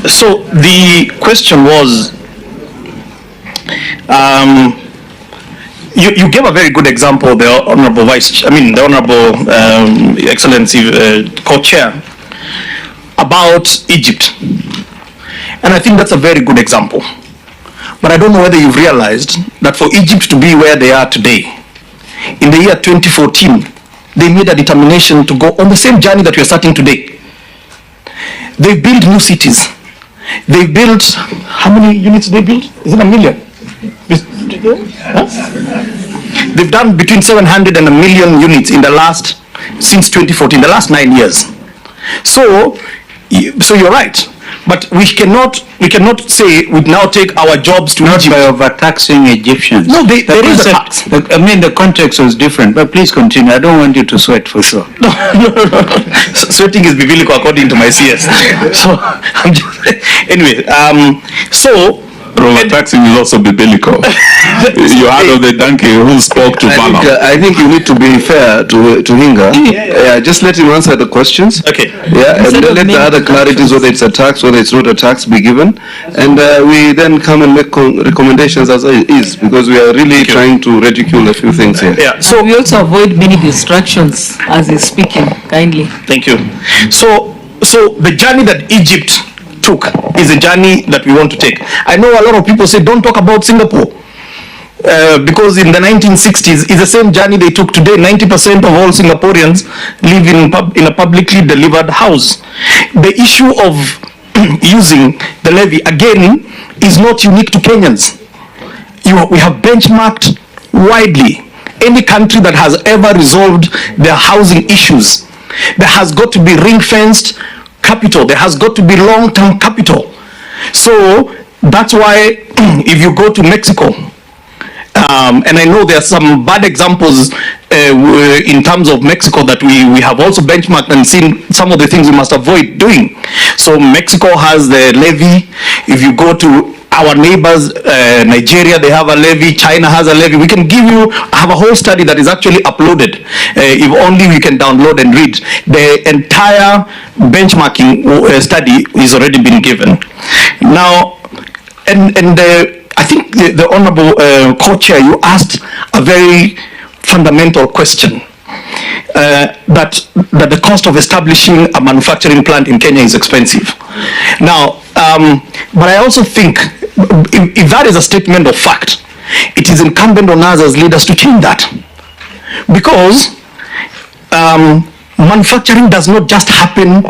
So the question was, you gave a very good example, the Honorable the Honorable Excellency Co-Chair, about Egypt. And I think that's a very good example. But I don't know whether you've realized that for Egypt to be where they are today, in the year 2014, they made a determination to go on the same journey that we are starting today. They built new cities. They built, how many units they built? Is it 1 million? Huh? They've done between 700 and 1 million units in the last, since 2014, the last 9 years. So you're right. But we cannot say we now take our jobs to not Egypt. By overtaxing Egyptians. No, there is a tax. The context was different, but please continue. I don't want you to sweat for sure. No. Sweating is biblical according to my CS. So I'm just, anyway. Overtaxing is also biblical. You heard of the donkey who spoke to Balaam. I think you need to be fair to Hinga. Yeah, just let him answer the questions. Okay. Yeah, and then let the other clarities, whether it's a tax, whether it's not a tax, be given. And we then come and make recommendations as is, because we are really trying to ridicule a few things here. Yeah. So we also avoid many distractions as he's speaking, kindly. Thank you. So the journey that Egypt took is a journey that we want to take. I know a lot of people say don't talk about Singapore because in the 1960s it's the same journey they took today. 90% of all Singaporeans live in a publicly delivered house. The issue of using the levy again is not unique to Kenyans. We have benchmarked widely. Any country that has ever resolved their housing issues, there has got to be ring-fenced capital. There has got to be long-term capital. So that's why if you go to Mexico, and I know there are some bad examples in terms of Mexico that we have also benchmarked and seen some of the things we must avoid doing. So Mexico has the levy. If you go to our neighbors, Nigeria, they have a levy. China has a levy. We can have a whole study that is actually uploaded. If only we can download and read. The entire benchmarking study is already been given. Now, I think the Honorable Co-Chair, you asked a very fundamental question. That the cost of establishing a manufacturing plant in Kenya is expensive. Now, but I also think if that is a statement of fact, it is incumbent on us as leaders to change that. Because manufacturing does not just happen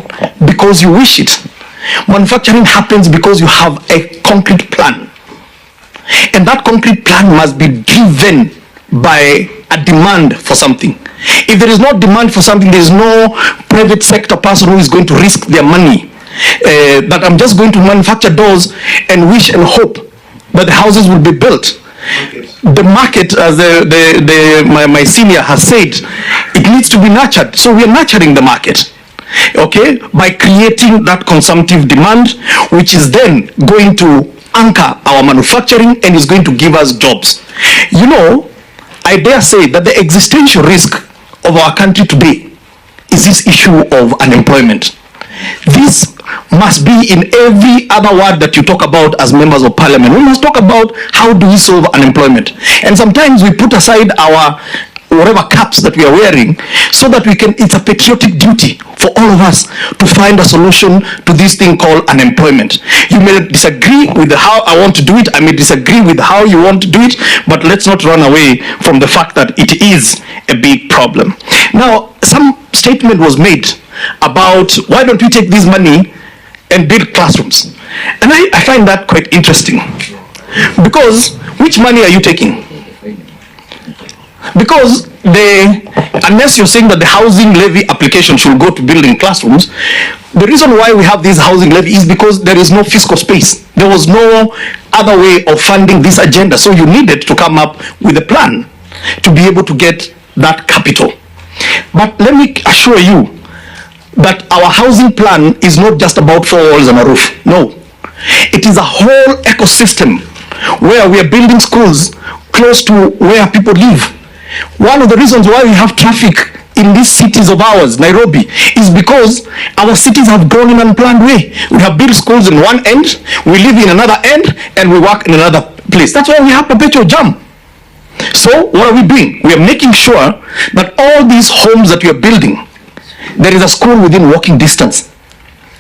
because you wish it. Manufacturing happens because you have a concrete plan. And that concrete plan must be driven by a demand for something. If there is no demand for something, there is no private sector person who is going to risk their money. That I'm just going to manufacture doors and wish and hope that the houses will be built. The market, as my senior has said, it needs to be nurtured. So we are nurturing the market, okay, by creating that consumptive demand, which is then going to anchor our manufacturing and is going to give us jobs. You know, I dare say that the existential risk of our country today is this issue of unemployment. This must be in every other word that you talk about as members of parliament. We must talk about how do we solve unemployment. And sometimes we put aside our whatever caps that we are wearing so that we can, it's a patriotic duty for all of us to find a solution to this thing called unemployment. You may disagree with how I want to do it. I may disagree with how you want to do it, but let's not run away from the fact that it is a big problem. Now, some statement was made about why don't we take this money and build classrooms? And I find that quite interesting. Because which money are you taking? Because unless you're saying that the housing levy application should go to building classrooms, the reason why we have this housing levy is because there is no fiscal space. There was no other way of funding this agenda. So you needed to come up with a plan to be able to get that capital. But let me assure you that our housing plan is not just about 4 walls and a roof. No. It is a whole ecosystem where we are building schools close to where people live. One of the reasons why we have traffic in these cities of ours, Nairobi, is because our cities have grown in an unplanned way. We have built schools in one end, we live in another end, and we work in another place. That's why we have perpetual jam. So what are we doing? We are making sure that all these homes that we are building, there is a school within walking distance.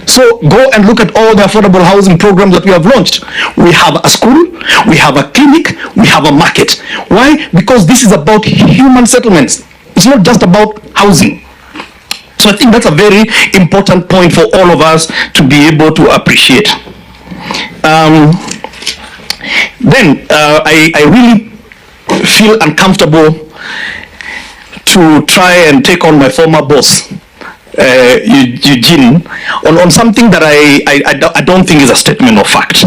So go and look at all the affordable housing programs that we have launched. We have a school, we have a clinic, we have a market. Why? Because this is about human settlements. It's not just about housing. So I think that's a very important point for all of us to be able to appreciate. I really feel uncomfortable to try and take on my former boss, Eugene, on something that I don't think is a statement of fact.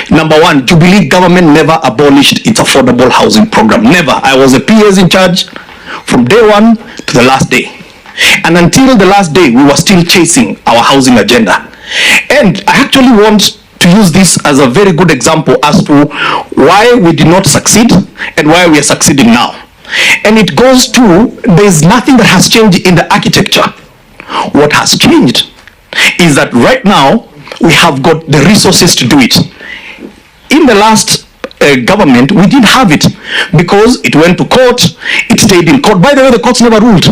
Number one, Jubilee government never abolished its affordable housing program. Never. I was the PS in charge from day one to the last day. And until the last day, we were still chasing our housing agenda. And I actually want to use this as a very good example as to why we did not succeed and why we are succeeding now. And it goes to, there's nothing that has changed in the architecture. What has changed is that right now we have got the resources to do it. In the last government, we didn't have it because it went to court, it stayed in court. By the way, the courts never ruled.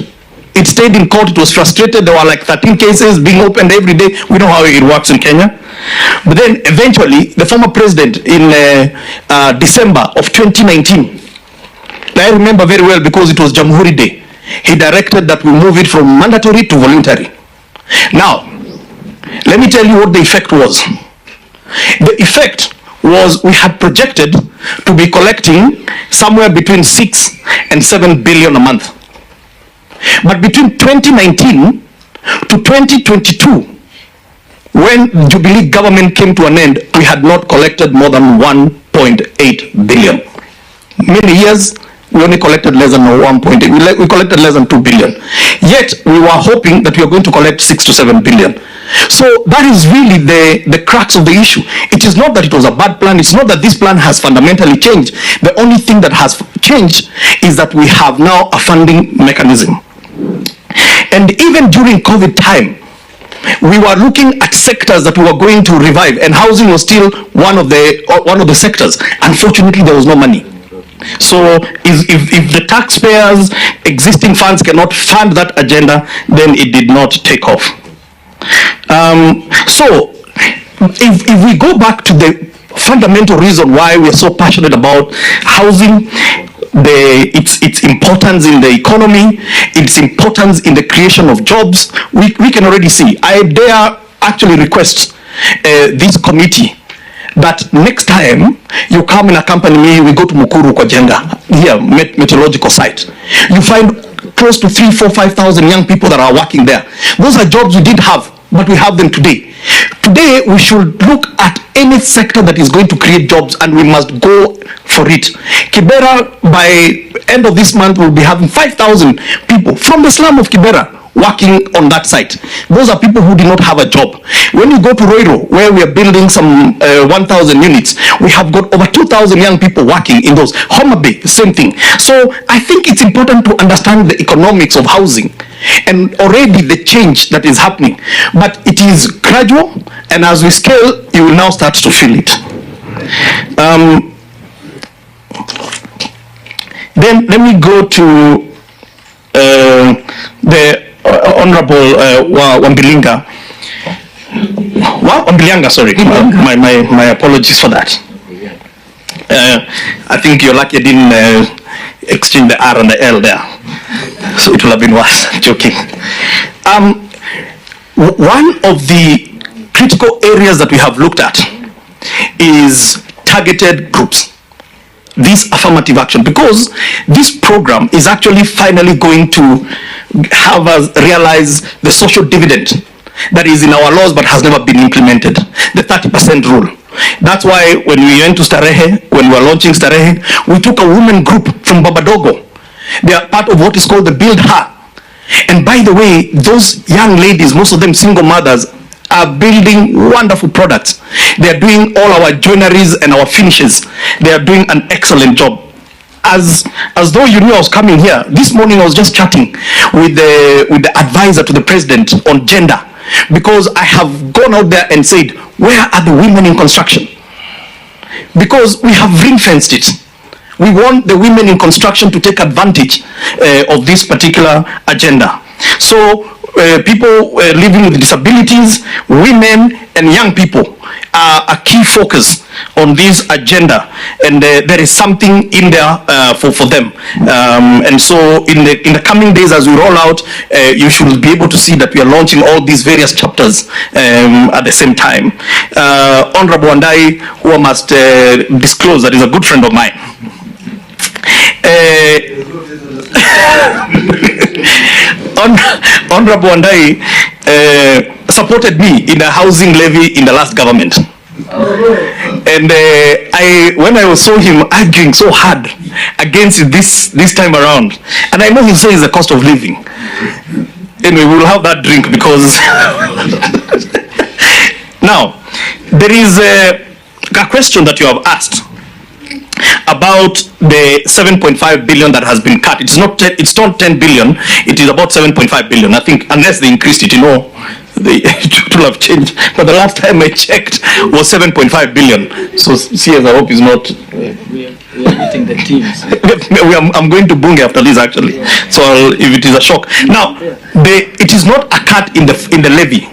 It stayed in court, it was frustrated. There were like 13 cases being opened every day. We know how it works in Kenya. But then eventually, the former president in December of 2019, I remember very well because it was Jamhuri Day, he directed that we move it from mandatory to voluntary. Now, let me tell you what the effect was. The effect was we had projected to be collecting somewhere between 6 and 7 billion a month. But between 2019 to 2022, when the Jubilee government came to an end, we had not collected more than 1.8 billion. Many years, we only collected less than 1.8. We collected less than 2 billion. Yet, we were hoping that we were going to collect 6 to 7 billion. So that is really the crux of the issue. It is not that it was a bad plan. It's not that this plan has fundamentally changed. The only thing that has changed is that we have now a funding mechanism. And even during COVID time, we were looking at sectors that we were going to revive, and housing was still one of the sectors. Unfortunately, there was no money. So if the taxpayers' existing funds cannot fund that agenda, then it did not take off. So if we go back to the fundamental reason why we are so passionate about housing, its importance in the economy, its importance in the creation of jobs, we can already see. I dare actually request this committee that next time you come and accompany me, we go to Mukuru Kijinga, here, meteorological site. You find close to 3,000, 4,000, 5,000 young people that are working there. Those are jobs we didn't have, but we have them today. Today, we should look at any sector that is going to create jobs, and we must go for it. Kibera, by end of this month, will be having 5,000 people from the slum of Kibera working on that site. Those are people who do not have a job. When you go to Roiro, where we are building some 1,000 units, we have got over 2,000 young people working in those. Homa Bay, same thing. So I think it's important to understand the economics of housing and already the change that is happening. But it is gradual, and as we scale, you will now start to feel it. Then let me go to the Honorable Wambilinga. Wambilianga, sorry. My apologies for that. I think you're lucky I didn't exchange the R and the L there. So it will have been worse. Joking. One of the critical areas that we have looked at is targeted groups. This affirmative action, because this program is actually finally going to have us realize the social dividend that is in our laws but has never been implemented, the 30% rule. That's why when we went to Starehe, when we were launching Starehe, we took a women group from Babadogo. They are part of what is called the Build Her. And by the way, those young ladies, most of them single mothers, are building wonderful products. They are doing all our joineries and our finishes. They are doing an excellent job. as though you knew I was coming here. This morning I was just chatting with the advisor to the president on gender, because I have gone out there and said, where are the women in construction? Because we have ring-fenced it. We want the women in construction to take advantage of this particular agenda. So people living with disabilities, women and young people are a key focus on this agenda, and there is something in there for them. And so in the coming days, as we roll out, you should be able to see that we are launching all these various chapters at the same time. Honorable Wandai, who I must disclose that is a good friend of mine. Honorable Wandai supported me in a housing levy in the last government. And when I saw him arguing so hard against it this time around, and I know he says the cost of living. Anyway, we will have that drink because now there is a question that you have asked about the 7.5 billion that has been cut. It's not 10 billion, it is about 7.5 billion. I think unless they increased it, it will have changed. But the last time I checked was 7.5 billion. So CS, I hope is not. We are meeting the teams. I'm going to Bunge after this actually. So if it is a shock. Now, it is not a cut in the levy,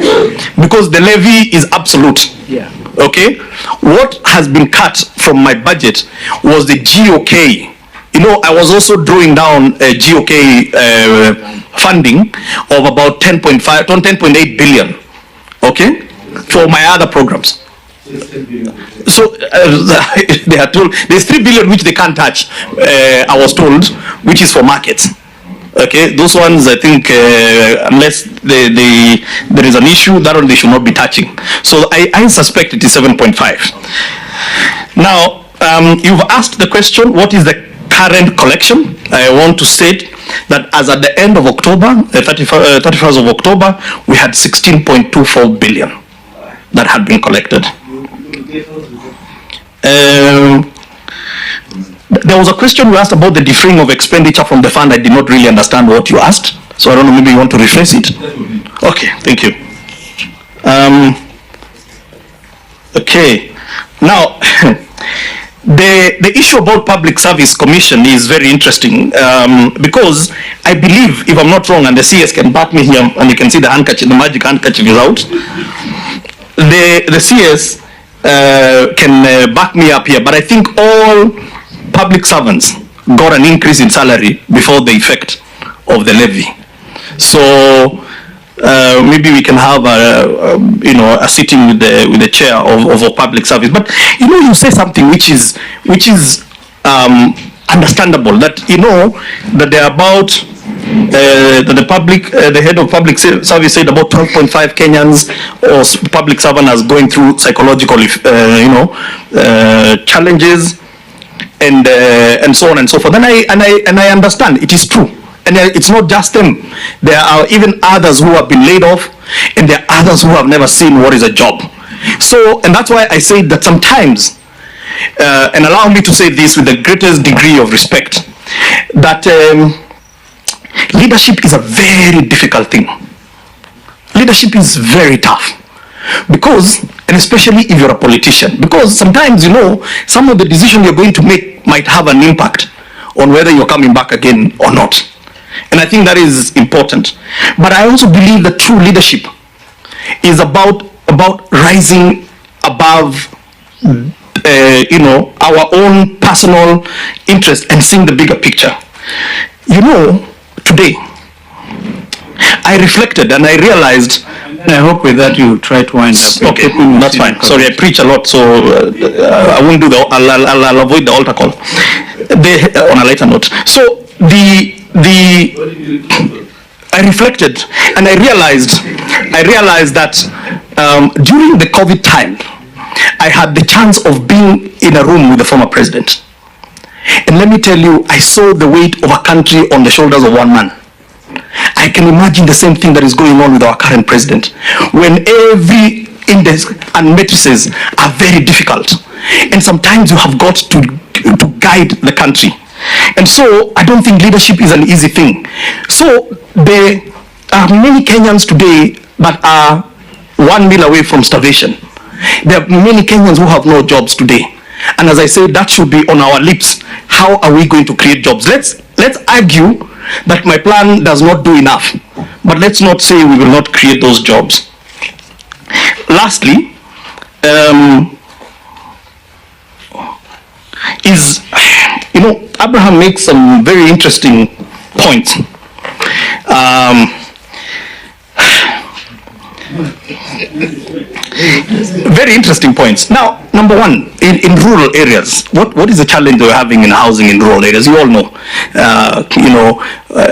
because the levy is absolute. Yeah. Okay, what has been cut from my budget was the GOK. I was also drawing down GOK funding of about 10.8 billion. Okay, for my other programs. So they are told there's 3 billion which they can't touch. I was told, which is for markets. Okay, those ones I think unless there is an issue, that one they should not be touching. So I suspect it is 7.5. Now you've asked the question, what is the current collection? I want to state that as at the end of October, 31st of October, we had 16.24 billion that had been collected. There was a question you asked about the deferring of expenditure from the fund. I did not really understand what you asked, so I don't know, maybe you want to rephrase it. Okay, thank you. Okay, now the issue about public service commission is very interesting, because I believe, if I'm not wrong, and the CS can back me here, and you can see the handkerchief, the magic handkerchief is out. The CS can back me up here, but I think all public servants got an increase in salary before the effect of the levy. So maybe we can have a sitting with the chair of a public service. But you say something which is understandable, that that there are about the head of public service said about 12.5 Kenyans or public servants are going through psychological challenges and so on and so forth. And I understand it is true. And it's not just them. There are even others who have been laid off, and there are others who have never seen what is a job. So, and that's why I say that sometimes, and allow me to say this with the greatest degree of respect, that leadership is a very difficult thing. Leadership is very tough. Because, and especially if you're a politician, because sometimes, some of the decisions you're going to make might have an impact on whether you're coming back again or not. And I think that is important. But I also believe that true leadership is about rising above our own personal interest and seeing the bigger picture. Today I reflected and I realized, I hope with that you try to wind up. Okay, that's fine. Sorry, I preach a lot, so I won't do I'll avoid the altar call. On a lighter note. So I reflected and I realized that during the COVID time, I had the chance of being in a room with the former president. And let me tell you, I saw the weight of a country on the shoulders of one man. I can imagine the same thing that is going on with our current president, when every index and matrices are very difficult, and sometimes you have got to guide the country. And so I don't think leadership is an easy thing. So there are many Kenyans today that are 1 meal away from starvation. There are many Kenyans who have no jobs today. And as I said, that should be on our lips. How are we going to create jobs? Let's argue that my plan does not do enough. But let's not say we will not create those jobs. Lastly, Abraham makes some very interesting points. Very interesting points. Now, number one, in rural areas, what is the challenge we're having in housing in rural areas? You all know.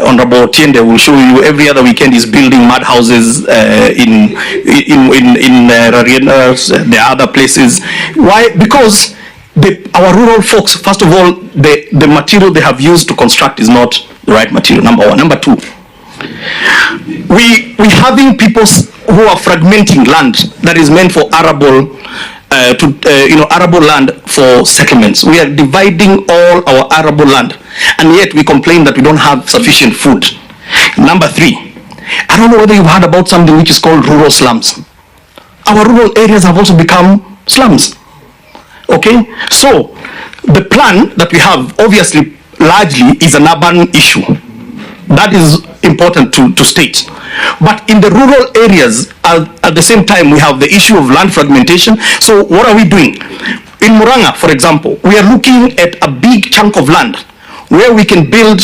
Honorable Tiende will show you every other weekend is building mud houses in Rariena, there are other places. Why? Because our rural folks, first of all, the material they have used to construct is not the right material, number one. Number two, we having people who are fragmenting land that is meant for arable, arable land for settlements. We are dividing all our arable land, and yet we complain that we don't have sufficient food. Number three, I don't know whether you've heard about something which is called rural slums. Our rural areas have also become slums. Okay, so the plan that we have, obviously, largely is an urban issue. That is important to state. But in the rural areas, at the same time, we have the issue of land fragmentation. So what are we doing? In Muranga, for example, we are looking at a big chunk of land where we can build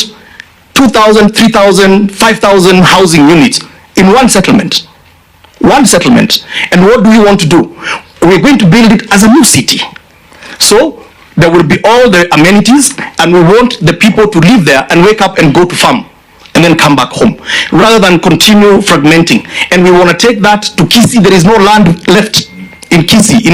2,000, 3,000, 5,000 housing units in one settlement. One settlement. And what do we want to do? We're going to build it as a new city. So there will be all the amenities, and we want the people to live there and wake up and go to farm and then come back home, rather than continue fragmenting. And we want to take that to Kisii. There is no land left in Kisii.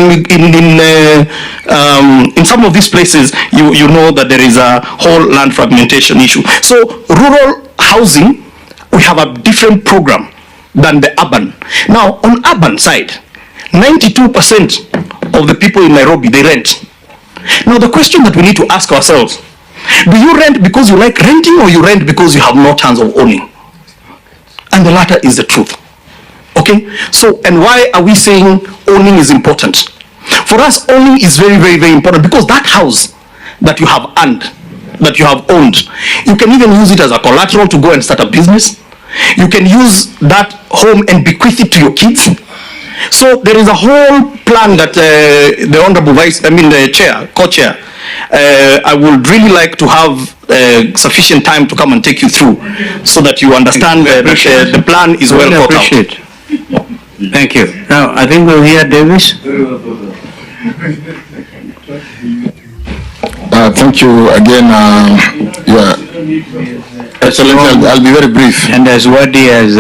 In some of these places, you know that there is a whole land fragmentation issue. So rural housing, we have a different program than the urban. Now, on urban side, 92% of the people in Nairobi, they rent. Now, the question that we need to ask ourselves, do you rent because you like renting, or you rent because you have no chance of owning? And the latter is the truth. Okay? So, and why are we saying owning is important? For us, owning is very, very, very important, because that house that you have earned, that you have owned, you can even use it as a collateral to go and start a business. You can use that home and bequeath it to your kids. So there is a whole plan that the Honorable the Chair, Co-Chair, I would really like to have sufficient time to come and take you through, so that you understand that the plan is well thought out. Thank you. Now, I think we'll hear Davis. Thank you again. Excellency, I'll be very brief. And as Wadi as